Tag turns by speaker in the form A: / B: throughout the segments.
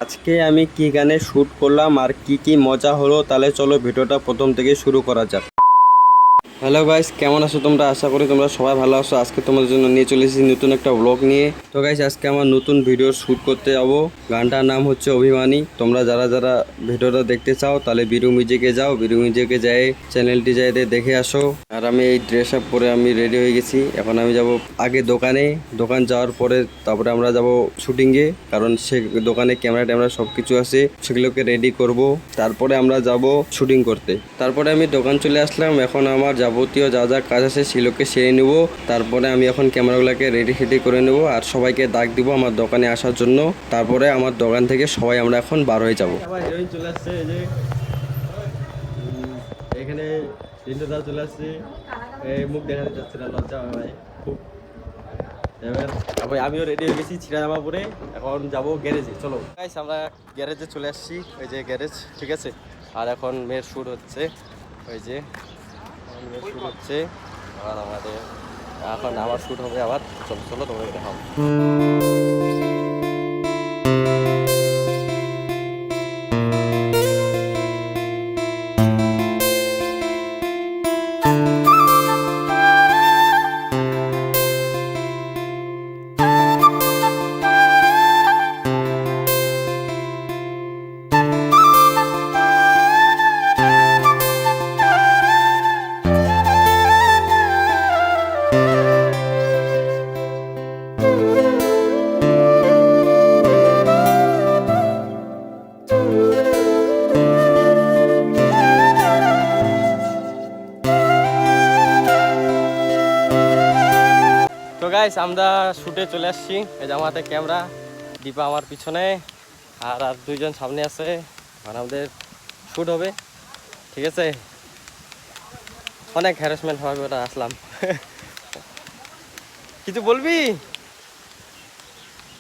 A: আজকে আমি কি গানে শ্যুট করলাম আর কি কি মজা হলো, তাহলে চলো ভিডিওটা প্রথম থেকে শুরু করা যাক। হ্যালো গাইস, কেমন আছো তোমরা? আশা করি তোমরা সবাই ভালো আছো। আজকে তোমাদের জন্য নিয়ে চলে এসেছি নতুন একটা ব্লগ নিয়ে। তো গাইস, আজকে আমার নতুন ভিডিও শ্যুট করতে যাবো। গানটার নাম হচ্ছে অভিমানী। তোমরা যারা যারা ভিডিওটা দেখতে চাও তাহলে বিরু মিউজিকে যাও, বিরু মিউজিকে যাই চ্যানেলটি যাই দেখে আসো। আর আমি এই ড্রেস আপ পরে আমি রেডি হয়ে গেছি। এখন আমি যাব আগে দোকান যাওয়ার পরে তারপরে আমরা যাব শুটিংয়ে, কারণ সে দোকানে ক্যামেরা ট্যামেরা সব কিছু আছে, সেগুলোকে রেডি করব। তারপরে আমরা যাব শুটিং করতে। তারপরে আমি দোকান চলে আসলাম। এখন আমার যাবতীয় যা যা কাজ আছে সেগুলোকে সেরে নেব। তারপরে আমি এখন ক্যামেরাগুলোকে রেডি করে নেব আর সবাইকে ডাক দিব আমার দোকানে আসার জন্য। তারপরে আমার দোকান থেকে সবাই আমরা এখন বার হয়ে যাব। আবার হিরোইন চলে আসছে, এই যে এখানে তিনটা চলে আসছে। এই মুখ দেখাতে যাচ্ছে না, লজ্জা হয় খুব। এবার আমিও রেডি হয়ে গেছি ছিঁড়া জামা পরে। এখন যাব গ্যারেজে। চলো গাইস, আমরা গ্যারেজে চলে আসছি। ওই যে গ্যারেজ, ঠিক আছে। আর এখন মেয়ের শ্যুট হচ্ছে, ওই যে মেয়ের শ্যুট হচ্ছে। আর আমাদের এখন আবার শ্যুট হবে আবার। চলো চলো তোমাকে দেখাও। তো গাইস, আমরা শুটে চলে আসছি। এই যে আমার হাতে ক্যামেরা, দীপা আমার পিছনে, আর দুইজন সামনে আছে। আর আমাদের শ্যুট হবে, ঠিক আছে। অনেক হ্যারাসমেন্ট হবে, ওটা আসলাম। কিছু বলবি?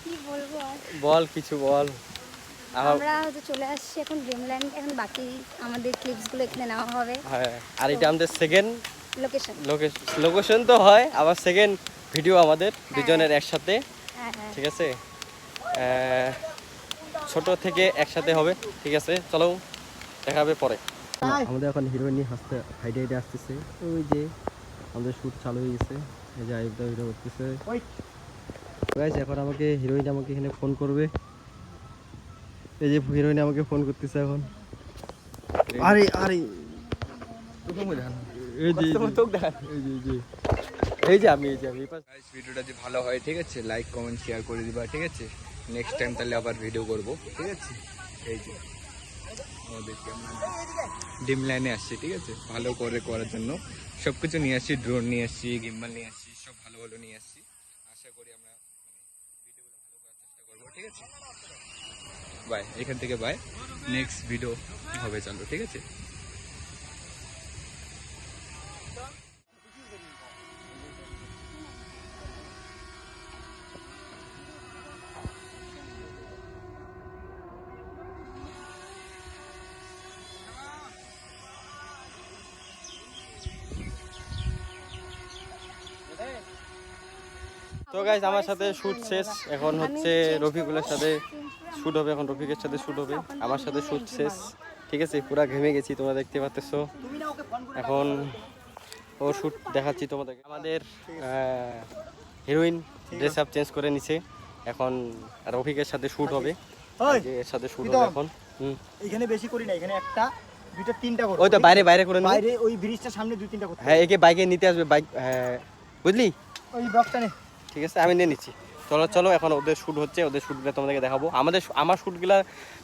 B: কি বলবো আর?
A: বল, কিছু বল।
B: আমরা হয়তো চলে আসছি এখন ড্রিমল্যান্ড। এখন বাকি আমাদের ক্লিপসগুলো এখানে নেওয়া হবে।
A: হ্যাঁ, আর এটা আমাদের সেকেন্ড
B: লোকেশন।
A: লোকেশন তো হয়, আবার সেকেন্ড ভিডিও আমাদের দুজনের একসাথে,
B: হ্যাঁ হ্যাঁ।
A: ঠিক আছে। ছোট থেকে একসাথে হবে, ঠিক আছে। চলো দেখা হবে পরে। আমাদের এখন হিরোইন হাসতে হাইটে হাইটে আসতেছে। ওই যে আমাদের শ্যুট চালু হয়ে গেছে। এই যে আইবদা ভিডিও করতেছে। গাইস, এখন আমাকে হিরোইন আমাকে এখানে ফোন করবে। এই যে হিরোইন আমাকে ফোন করতেছে এখন। আরে আরে এই যে আমি
C: গাইস, ভিডিওটা যদি ভালো হয়, ঠিক আছে, লাইক কমেন্ট শেয়ার করে দিবা, ঠিক আছে। নেক্সট টাইম তাহলে আবার ভিডিও করব, ঠিক আছে। এই যে আমাদের ডিম লাইনে আসছে, ঠিক আছে, ভালো করে করার জন্য সব কিছু নিয়ে আসছি। ড্রোন নিয়ে আসছি, গিম্বল নিয়ে আসছি, সব ভালো ভালো নিয়ে আসছি। আশা করি আমরা ভিডিওগুলো ভালো করার চেষ্টা করবো, ঠিক আছে। বাই, এখান থেকে বাই। নেক্সট ভিডিও হবে, চলো, ঠিক আছে।
A: তো গাইস, আমার সাথে শ্যুট শেষ। এখন হচ্ছে রফিকুলের সাথে শ্যুট হবে। এখন রফিকের সাথে শ্যুট হবে, আমার সাথে শ্যুট শেষ, ঠিক আছে। পুরা ঘেমে গেছি, তোমরা দেখতে পাচ্ছো। এখন ও শ্যুট দেখাচ্ছি তোমাদেরকে। আমাদের হিরোইন ড্রেস আপ চেঞ্জ করে নিছে। এখন রফিকের সাথে শ্যুট হবে, এর সাথে শ্যুট হবে এখন।
D: এখানে বেশি করি না, এখানে একটা দুইটা তিনটা করব।
A: ওই তো বাইরে করে নিব।
D: বাইরে ওই ব্রিজটার সামনে দুই তিনটা করতে।
A: হ্যাঁ, একে বাইকে নিতে আসবে, বাইক, হ্যাঁ বুঝলি।
D: ওই বক্সটা নে,
A: ঠিক আছে, আমি নিয়ে নিচ্ছি। চলো চলো, এখন ওদের শ্যুট হচ্ছে, ওদের শ্যুটগুলো তোমাদেরকে দেখাবো। আমার শ্যুটগুলো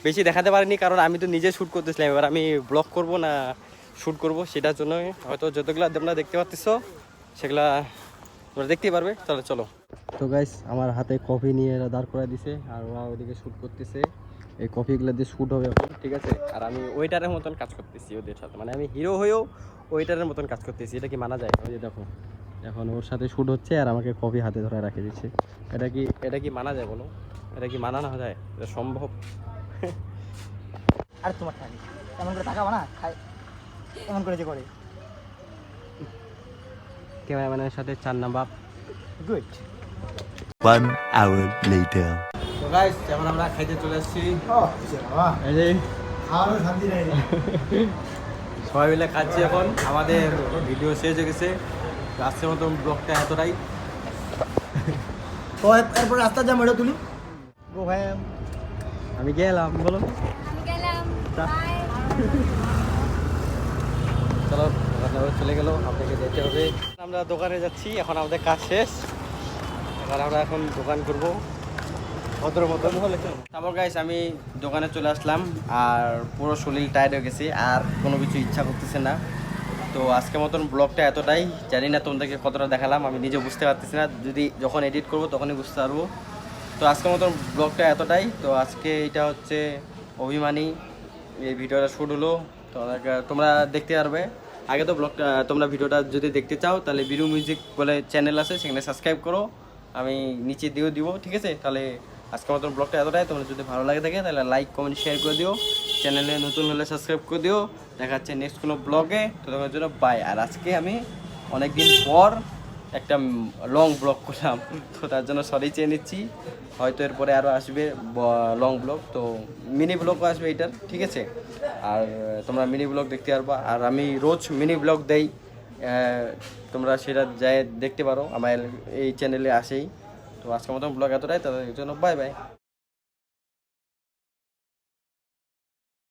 A: বেশি দেখাতে পারিনি, কারণ আমি তো নিজে শ্যুট করতেছিলাম। এবার আমি ব্লগ করব না শ্যুট করব, সেটার জন্য হয়তো যতগুলো তোমরা দেখতে পাচ্ছ সেগুলা তোমরা দেখতেই পারবে। চলো চলো। তো গাইস, আমার হাতে কফি নিয়ে এরা দাঁড় করাই দিছে, আর ওরা ওইদিকে শ্যুট করতেছে। এই কফিগুলো দিয়ে শ্যুট হবে এখন, ঠিক আছে। আর আমি ওয়েটারের মতন কাজ করতেছি ওদের সাথে, মানে আমি হিরো হয়েও ওয়েটারের মতন কাজ করতেছি। এটা কি মানা যায়? ওই যে দেখো, এখন ওর সাথে শ্যুট হচ্ছে আর আমাকে কফি হাতে ধরে রাখে দিচ্ছে। এটা কি মানা যায় বলো? এটা কি মানা না যায়? এটা সম্ভব?
D: আর তোমার থাকি এমন করে তাকাবা না, খাই এমন করে যে করে।
A: ক্যামেরাম্যানের সাথে চার নাম্বার।
D: গুড।
E: 1 hour later.
A: তো গাইস এখন আমরা খাইতে চলে এসেছি এই যে
D: খাওয়ানো শান্তি নেই রে।
A: সবাই মিলে খাচ্ছি এখন আমাদের ভিডিও শেষ হয়ে গেছে তো আজকের মতো ব্লগটা এতটাই
D: তো এরপর রাস্তা যা মেরে তুলি ও ভাই
A: আমি গেলাম বলো
B: আমি গেলাম বাই
A: চলো দোকানে চলে গেল আপনাকে যেতে হবে আমরা দোকানে যাচ্ছি এখন আমাদের কাজ শেষ এবার আমরা এখন দোকান করবো ভদ্র মতন হলে তারপর গাইস আমি দোকানে চলে আসলাম আর পুরো শরীর টায়ার্ড হয়ে গেছে আর কোনো কিছু ইচ্ছা করতেছে না তো আজকের মতন ব্লগটা এতটাই জানি না তোমাদেরকে কতটা দেখালাম আমি নিজে বুঝতে পারতেছি না যদি যখন এডিট করব তখনই বুঝতে পারবো তো আজকের মতন ব্লগটা এতটাই তো আজকে এটা হচ্ছে অভিমানী এই ভিডিওটা শ্যুট হলো তো তোমরা দেখতে পারবে আগে তো ব্লগটা তোমরা ভিডিওটা যদি দেখতে চাও তাহলে বিরু মিউজিক বলে চ্যানেল আছে সেখানে সাবস্ক্রাইব করো আমি নিচে দিয়েও দিব ঠিক আছে তাহলে আজকের মতন ব্লগটা এতটাই তোমরা যদি ভালো লাগে থাকে তাহলে লাইক কমেন্ট শেয়ার করে দিও চ্যানেলে নতুন হলে সাবস্ক্রাইব করে দিও দেখা যাচ্ছে নেক্সট কোনো ব্লগে তো তোমার জন্য বাই আর আজকে আমি অনেকদিন পর একটা লং ব্লগ করলাম তো তার জন্য সরি চেয়ে নিচ্ছি হয়তো এরপরে আরও আসবে লং ব্লগ তো মিনি ব্লগও আসবে এটার ঠিক আছে আর তোমরা মিনি ব্লগ দেখতে পারবা আর আমি রোজ মিনি ব্লগ দেই তোমরা সেটা যাই দেখতে পারো আমার এই চ্যানেলে আসেই তো আজকের মতন ব্লগ এতটাই তাদের জন্য বাই বাই